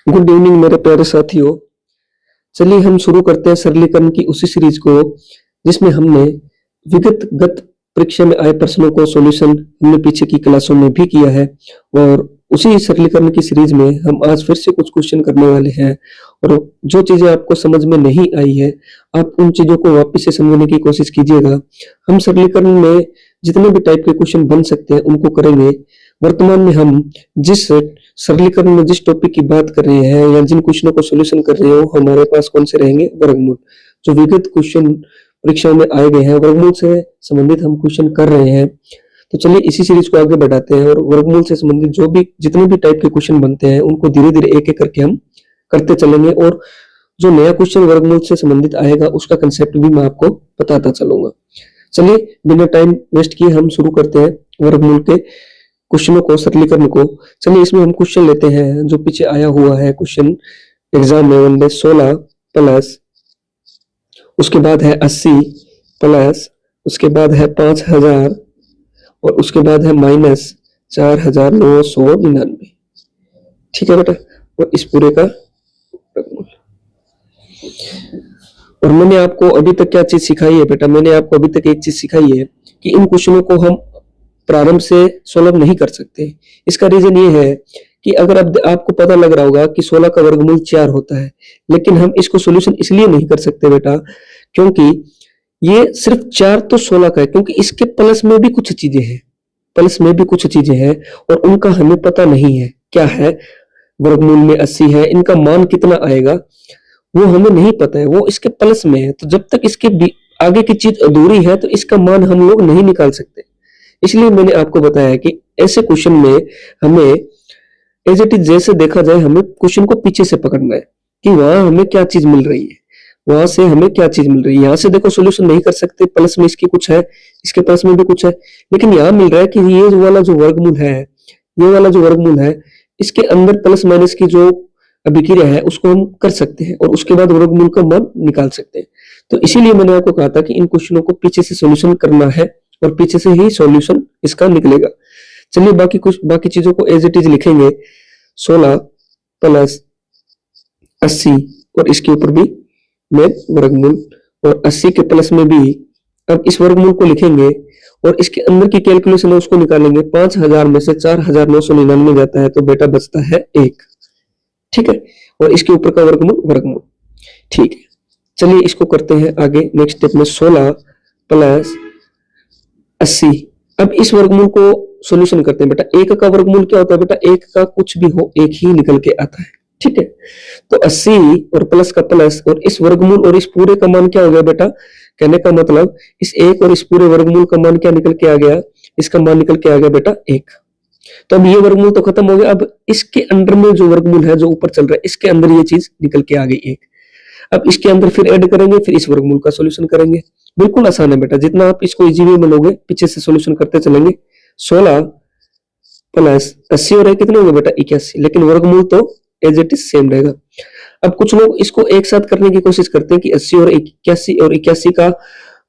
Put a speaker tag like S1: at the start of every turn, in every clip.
S1: Good evening मेरे प्यारे साथियों। चलिए हम शुरू करते हैं सरलीकरण की उसी सीरीज को जिसमें हमने विगतगत परीक्षा में आए प्रश्नों को सॉल्यूशन हमने पीछे की क्लासों में भी किया है। और उसी सरलीकरण की सीरीज में हम आज फिर से कुछ क्वेश्चन करने वाले हैं। और जो चीजें आपको समझ में नहीं आई है, आप उन चीजों को वापस से समझने की कोशिश कीजिएगा। हम सरलीकरण में जितने भी टाइप के क्वेश्चन बन सकते हैं उनको करेंगे। वर्तमान में हम जिस सरलीकरण में जिस टॉपिक की बात कर रहे हैं या जिन क्वेश्चनों को सॉल्यूशन कर रहे हो, हमारे पास कौन से रहेंगे? वर्गमूल। जो विगत क्वेश्चन परीक्षा में आए गए हैं, वर्गमूल से संबंधित हम क्वेश्चन कर रहे हैं। तो चलिए इसी सीरीज को आगे बढ़ाते हैं और वर्गमूल से संबंधित जो भी जितने भी टाइप के क्वेश्चन बनते हैं उनको धीरे धीरे एक एक करके हम करते चलेंगे। और जो नया क्वेश्चन वर्गमूल से संबंधित आएगा उसका कंसेप्ट भी मैं आपको बताता चलूंगा। चलिए बिना टाइम वेस्ट किए हम शुरू करते हैं वर्गमूल के क्वेश्चनों को, सरलीकरण को। चलिए इसमें हम क्वेश्चन लेते हैं जो पीछे आया हुआ है क्वेश्चन एग्जाम में वनडे 16 प्लस, उसके बाद है 80 प्लस, उसके बाद है 5000 और उसके बाद है माइनस 4999। ठीक है बेटा, और इस पूरे का वर्गमूल। और मैंने आपको अभी तक क्या चीज सिखाई है बेटा? मैंने आपको अभी तक एक चीज सिखाई है कि इन क्वेश्चनों को हम प्रारंभ से सॉल्व नहीं कर सकते। इसका रीजन ये है कि अगर आपको पता लग रहा होगा कि 16 का वर्गमूल 4 होता है, लेकिन हम इसको सॉल्यूशन इसलिए नहीं कर सकते बेटा क्योंकि ये सिर्फ 4 तो 16 का है, क्योंकि इसके प्लस में भी कुछ चीजें हैं, प्लस में भी कुछ चीजें हैं और उनका हमें पता नहीं है क्या है। वर्गमूल में 80 है, इनका मान कितना आएगा वो हमें नहीं पता है, वो इसके प्लस में है। तो जब तक इसके आगे की चीज अधूरी है तो इसका मान हम लोग नहीं निकाल सकते। इसलिए मैंने आपको बताया कि ऐसे क्वेश्चन में हमें एज इट इज जैसे देखा जाए, हमें क्वेश्चन को पीछे से पकड़ना है कि वहां हमें क्या चीज मिल रही है, वहां से हमें क्या चीज मिल रही है। यहाँ से देखो सोल्यूशन नहीं कर सकते, प्लस में इसकी कुछ है, इसके प्लस में भी कुछ है, लेकिन यहाँ मिल रहा है कि ये वाला जो वर्गमूल है, ये वाला जो वर्गमूल है, इसके अंदर प्लस माइनस की जो अभिक्रिया है उसको हम कर सकते हैं और उसके बाद वर्गमूल का मान निकाल सकते हैं। तो इसीलिए मैंने आपको कहा था कि इन क्वेश्चनों को पीछे से सोल्यूशन करना है और पीछे से ही सॉल्यूशन इसका निकलेगा। चलिए बाकी चीजों को एज इट इज लिखेंगे। 16 प्लस 80 और इसके ऊपर भी में वर्गमूल और 80 के प्लस में भी अब इस वर्गमूल को लिखेंगे और इसके अंदर की कैलकुलेशन है उसको निकालेंगे। 5000 में से 4999 जाता है तो बेटा बचता है 1। ठीक है, और इसके ऊपर का वर्गमूल। ठीक है, चलिए इसको करते हैं आगे नेक्स्ट स्टेप में। 16 प्लस 80, अब इस वर्गमूल को सॉल्यूशन करते हैं बेटा। 1 का वर्गमूल क्या होता है बेटा? 1 का कुछ भी हो 1 ही निकल के आता है। ठीक है, तो 80 और प्लस का प्लस और इस वर्गमूल और इस पूरे का मान क्या हो गया बेटा? कहने का मतलब इस 1 और इस पूरे वर्गमूल का मान क्या निकल के आ गया? इसका मान निकल के आ गया बेटा 1। तो अब ये वर्गमूल तो खत्म हो गया। अब इसके अंदर में जो वर्गमूल है जो ऊपर चल रहा है, इसके अंदर ये चीज निकल के आ गई 1। अब इसके अंदर फिर ऐड करेंगे, फिर इस वर्गमूल का सॉल्यूशन करेंगे। बिल्कुल आसान है बेटा, जितना आप इसको इजी वे में लोगे पीछे से सॉल्यूशन करते चलेंगे। 16 प्लस 80 और कितने होंगे बेटा? 81, लेकिन वर्गमूल तो एज इट इज सेम रहेगा। अब कुछ लोग इसको एक साथ करने की कोशिश करते हैं कि 80 और 81 का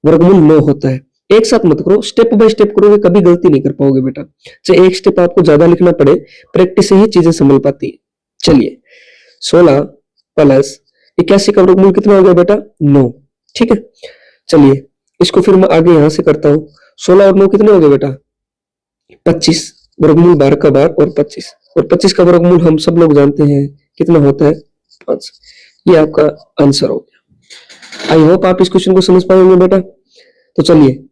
S1: वर्गमूल 9 होता है। एक साथ मत करो, स्टेप बाय स्टेप करोगे कभी गलती नहीं कर पाओगे बेटा। चाहे एक स्टेप आपको ज्यादा लिखना पड़े, प्रैक्टिस से ही चीजें संभल पाती है। चलिए 16 प्लस 81 का वर्गमूल कितना हो गया बेटा? 9। ठीक है, चलिए इसको फिर मैं आगे यहां से करता हूं। 16 और 9 कितने हो गए बेटा? 25। वर्गमूल 12 का 12 और 25, और 25 का वर्गमूल हम सब लोग जानते हैं कितना होता है? 5। ये आपका आंसर हो गया। आई होप आप इस क्वेश्चन को समझ पाएंगे बेटा। तो चलिए,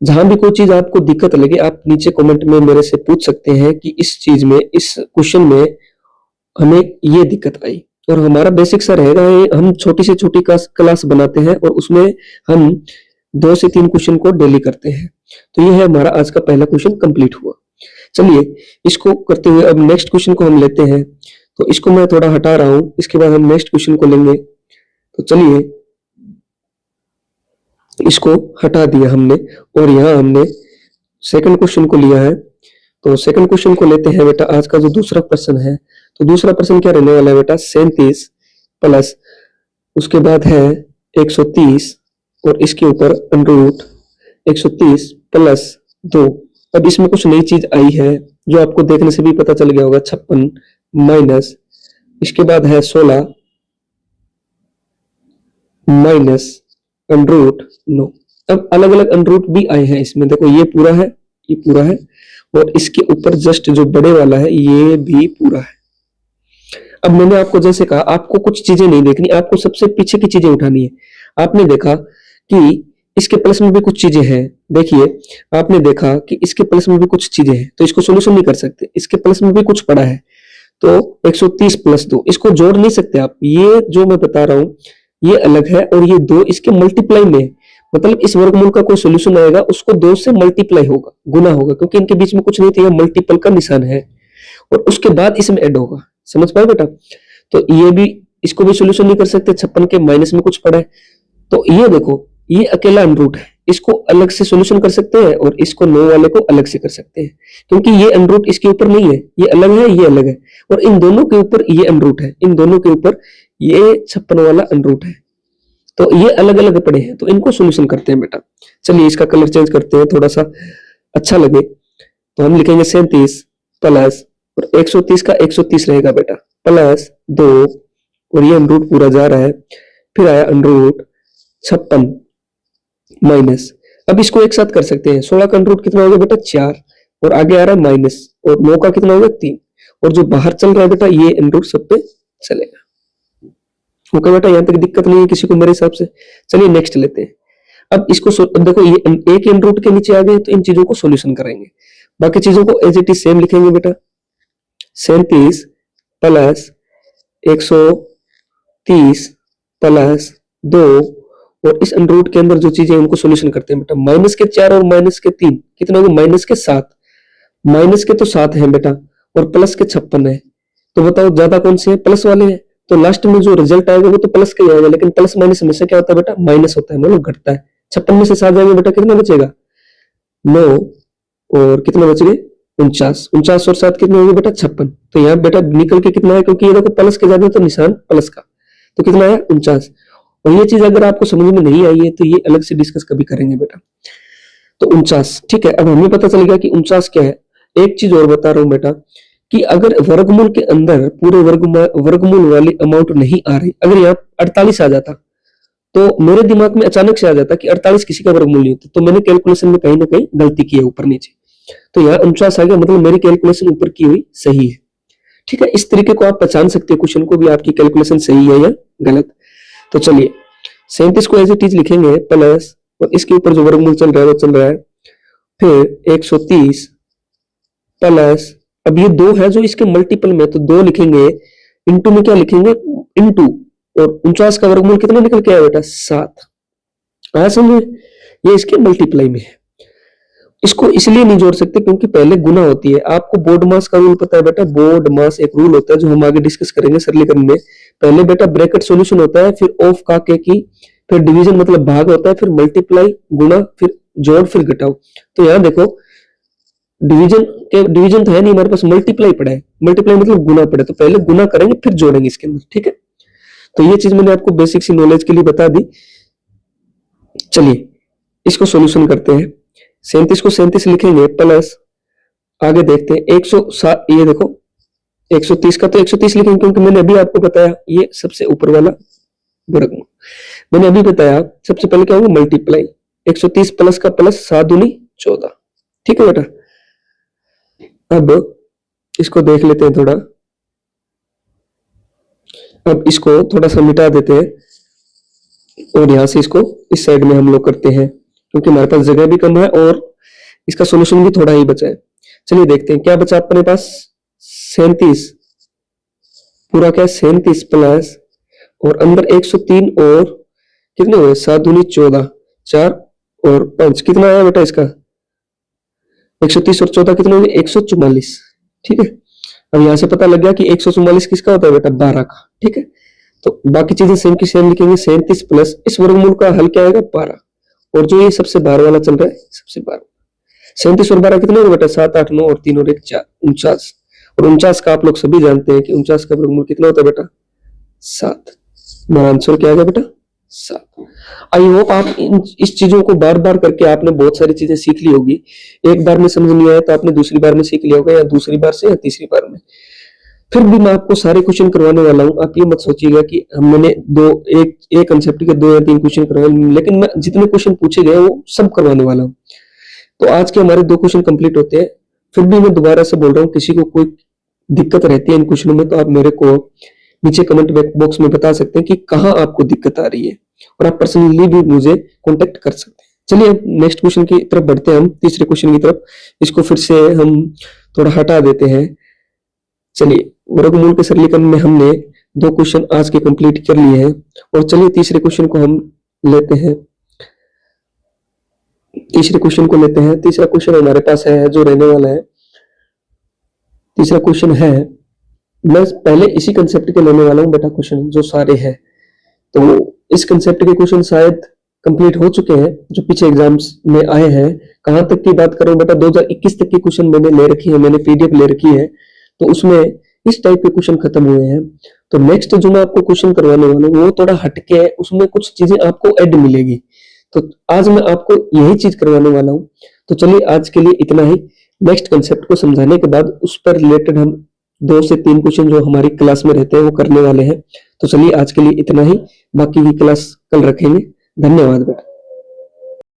S1: जहां भी कोई चीज आपको दिक्कत लगे आप नीचे कमेंट में मेरे से पूछ सकते हैं कि इस चीज में, इस क्वेश्चन में हमें ये दिक्कत आई। और हमारा बेसिक सा रहेगा, हम छोटी से छोटी क्लास बनाते हैं और उसमें हम 2 से 3 क्वेश्चन को डेली करते हैं। तो ये है हमारा आज का पहला क्वेश्चन कंप्लीट हुआ। चलिए इसको करते हुए अब नेक्स्ट क्वेश्चन को हम लेते हैं। तो इसको मैं थोड़ा हटा रहा हूं, इसके बाद हम नेक्स्ट क्वेश्चन को लेंगे। तो चलिए इसको हटा दिया हमने और यहाँ हमने सेकंड क्वेश्चन को लिया है। तो सेकंड क्वेश्चन को लेते हैं बेटा। आज का जो दूसरा प्रश्न है, तो दूसरा प्रश्न क्या रहने वाला है बेटा? 37 प्लस उसके बाद है 130 और इसके ऊपर √ 130 प्लस 2। अब इसमें कुछ नई चीज आई है जो आपको देखने से भी पता चल गया होगा। 56 माइनस इसके बाद है 16 माइनस अंडरूट 9। अब अलग अलग अंडरूट भी आए हैं इसमें, देखो ये पूरा है, ये पूरा है, और इसके ऊपर जस्ट जो बड़े वाला है ये भी पूरा है। अब मैंने आपको जैसे कहा, आपको कुछ चीजें नहीं देखनी, आपको सबसे पीछे की चीजें उठानी है। आपने देखा कि इसके प्लस में भी कुछ चीजें हैं, देखिए आपने देखा कि इसके प्लस में भी कुछ चीजें हैं, तो इसको सोल्यूशन नहीं कर सकते। इसके प्लस में भी कुछ पड़ा है, तो 130 प्लस 2 इसको जोड़ नहीं सकते आप। ये जो मैं बता रहा हूं ये अलग है, और ये 2 इसके मल्टीप्लाई में, मतलब इस वर्गमूल का कोई सोल्यूशन आएगा उसको 2 से मल्टीप्लाई होगा, गुना होगा, क्योंकि इनके बीच में कुछ नहीं था, मल्टीपल का निशान है, और उसके बाद इसमें ऐड होगा। समझ पाए बेटा? तो ये भी, इसको भी सोल्यूशन नहीं कर सकते, 56 के माइनस में कुछ पड़ा है। तो ये देखो, ये अकेला अनरूट है, इसको अलग से सोल्यूशन कर सकते हैं, और इसको 9 वाले को अलग से कर सकते हैं, क्योंकि ये अनरूट इसके ऊपर नहीं है, ये अलग है, ये अलग है, और इन दोनों के ऊपर ये अनरूट है, इन दोनों के ऊपर ये 56 वाला अनरूट है, तो ये अलग अलग पड़े हैं, तो इनको सोल्यूशन करते हैं बेटा। चलिए इसका कलर चेंज करते हैं, थोड़ा सा अच्छा लगे, तो हम लिखेंगे 37 प्लस, और 130 का 130 रहेगा बेटा, प्लस 2, और ये अनरूट पूरा जा रहा है, फिर आया अनरूट 56 माइनस। अब इसको एक साथ कर सकते हैं, 16 का अनरूट कितना होगा बेटा 4, और आगे आ रहा है माइनस, और 9 का कितना होगा 3, और जो बाहर चल रहा है बेटा ये अनरूट सब पे चलेगा। ओके बेटा, यहां तक दिक्कत नहीं है किसी को मेरे हिसाब से। चलिए नेक्स्ट लेते हैं। अब इसको अब देखो, ये एक अनरूट के नीचे आ गए, तो इन चीजों को सोल्यूशन करेंगे, बाकी चीजों को एज इट इज सेम लिखेंगे बेटा। 37 प्लस 130 प्लस 2, और इस अनरूट के अंदर जो चीजें उनको सोल्यूशन करते हैं बेटा। माइनस के 4 और माइनस के 3 कितना होगा, माइनस के 7, माइनस के तो 7 है बेटा, और प्लस के 56 है, तो बताओ ज्यादा कौन से है, प्लस वाले हैं, तो लास्ट में जो रिजल्ट आएगा वो तो प्लस का ही आएगा, लेकिन प्लस माइनस हमेशा क्या होता है बेटा, माइनस होता है, मतलब घटता है। 56 में से 7 जाएंगे बेटा, कितना बचेगा 9, और कितना बच गए 49, 49 और 7 कितने होंगे बेटा 56। तो यहाँ बेटा निकल के कितना है, क्योंकि ये देखो प्लस के ज्यादा तो निशान प्लस का, तो कितना है 49। और ये चीज अगर आपको समझ में नहीं आई है तो ये अलग से डिस्कस कभी करेंगे बेटा। तो 49, ठीक है। अब हमें पता चल गया कि 49 क्या है। एक चीज और बता रहा हूं बेटा, कि अगर वर्गमूल के अंदर पूरे वर्गमूल वाली अमाउंट नहीं आ रही, अगर यहाँ 48 आ जाता तो मेरे दिमाग में अचानक से आ जाता कि 48 किसी का वर्गमूल नहीं होता, तो मैंने कैलकुलेशन में कहीं ना कहीं गलती की है ऊपर नीचे, तो यहाँ 49 आ गया, मतलब मेरी कैलकुलेशन ऊपर की हुई सही है। ठीक है, इस तरीके को आप पहचान सकते हो क्वेश्चन को भी, आपकी कैलकुलेशन सही है या गलत। तो चलिए 37 को एज इट इज लिखेंगे प्लस, और इसके ऊपर जो वर्गमूल चल रहा है वो चल रहा है, फिर 130 प्लस, अब ये 2 है जो इसके मल्टीपल में, तो 2 लिखेंगे, इंटू में क्या लिखेंगे, इंटू, और 49 का वर्गमूल कितना निकल के आया बेटा 7। आया समझ, ये इसके मल्टीप्लाई में है। इसको इसलिए नहीं जोड़ सकते क्योंकि पहले गुना होती है। आपको बोर्ड मास का रूल पता है बेटा, बोर्ड मास एक रूल होता है जो हम आगे डिस्कस करेंगे सरलीकरण में। पहले बेटा ब्रैकेट सॉल्यूशन होता है, फिर ऑफ का के की, फिर डिवीजन मतलब भाग होता है, फिर मल्टीप्लाई गुणा, फिर जोड़, फिर घटाओ। तो यहाँ देखो डिवीजन तो है नहीं हमारे पास, मल्टीप्लाई पड़ा है, मल्टीप्लाई मतलब गुना पड़ा है, तो पहले गुना करेंगे फिर जोड़ेंगे इसके अंदर। ठीक है, तो ये चीज मैंने आपको बेसिक सी नॉलेज के लिए बता दी। चलिए इसको सॉल्यूशन करते हैं। 37 को 37 लिखेंगे प्लस, आगे देखते हैं 107, ये देखो 130 का तो 130 लिखेंगे, क्योंकि मैंने अभी आपको बताया ये सबसे ऊपर वाला वर्गमूल मैंने अभी बताया। सबसे पहले क्या होगा, मल्टीप्लाई, 130 प्लस का प्लस, 7 दूनी 14। ठीक है बेटा, अब इसको देख लेते हैं थोड़ा, अब इसको थोड़ा सा मिटा देते हैं, और यहां से इसको इस साइड में हम लोग करते हैं, क्योंकि हमारे पास जगह भी कम है और इसका सॉल्यूशन भी थोड़ा ही बचा है। चलिए देखते हैं क्या बचा अपने पास। 37 पूरा क्या, 37 प्लस, और अंदर 103, और कितने हुए 7 दूनी 14, 4 और 5 कितना आया बेटा इसका 130 और 14 कितने होंगे 144। ठीक है, अब यहां से पता लग गया कि 144 किसका होता है बेटा 12 का। ठीक है, तो बाकी चीजें सेम की सेम लिखेंगे। 37 प्लस इस वर्गमूल का हल क्या आएगा 12, और जो ये सबसे बाहर वाला चल रहा है सबसे बाहर, 37 और 12 कितने होंगे बेटा 7 8 9 और 3 और 1 4, 49। और 49 का आप लोग सभी जानते हैं कि 49 का वर्गमूल कितना होता है बेटा 7। हमारा आंसर क्या आएगा बेटा 7। आई होप आप इस चीजों को बार बार करके आपने बहुत सारी चीजें सीख ली होगी। एक बार में समझ नहीं आया तो आपने दूसरी बार में सीख लिया होगा, या दूसरी बार से या तीसरी बार में। फिर भी मैं आपको सारे क्वेश्चन करवाने वाला हूँ। आप ये मत सोचिएगा कि मैंने एक कंसेप्ट के 2 या 3 क्वेश्चन करवाए, लेकिन मैं जितने क्वेश्चन पूछे गए वो सब करवाने वाला हूँ। तो आज के हमारे 2 क्वेश्चन कंप्लीट होते हैं। फिर भी मैं दोबारा से बोल रहा हूँ, किसी को कोई दिक्कत रहती है इन क्वेश्चनों में तो आप मेरे को नीचे कमेंट बॉक्स में बता सकते हैं कि कहाँ आपको दिक्कत आ रही है, और आप पर्सनली भी मुझे कॉन्टेक्ट कर सकते हैं। चलिए अब नेक्स्ट क्वेश्चन की तरफ बढ़ते हैं, हम तीसरे क्वेश्चन की तरफ। इसको फिर से हम थोड़ा हटा देते हैं। चलिए, वर्गमूल के सरलीकरण में हमने 2 क्वेश्चन आज के कंप्लीट कर लिए हैं, और चलिए तीसरे क्वेश्चन को हम लेते हैं। तीसरे तीसरा क्वेश्चन हमारे पास है जो रहने वाला है। तीसरा क्वेश्चन है, मैं पहले इसी कंसेप्ट के लेने वाला हूं बेटा क्वेश्चन जो सारे हैं। तो इस कंसेप्ट के क्वेश्चन शायद कंप्लीट हो चुके हैं जो पीछे एग्जाम्स में आए हैं। कहां तक की बात करूं बेटा, 2021 तक की क्वेश्चन मैंने ले रखी है, मैंने पीडीएफ ले रखी है, तो उसमें इस टाइप के क्वेश्चन खत्म हुए हैं। तो नेक्स्ट जो मैं आपको क्वेश्चन करवाने वाला हूँ वो थोड़ा हटके है, उसमें कुछ चीजें आपको ऐड मिलेगी। तो आज मैं आपको यही चीज करवाने वाला हूँ। तो चलिए आज के लिए इतना ही। नेक्स्ट कंसेप्ट को समझाने के बाद उस पर रिलेटेड हम 2 से 3 क्वेश्चन जो हमारी क्लास में रहते हैं वो करने वाले हैं। तो चलिए आज के लिए इतना ही, बाकी की क्लास कल रखेंगे। धन्यवाद बेटा।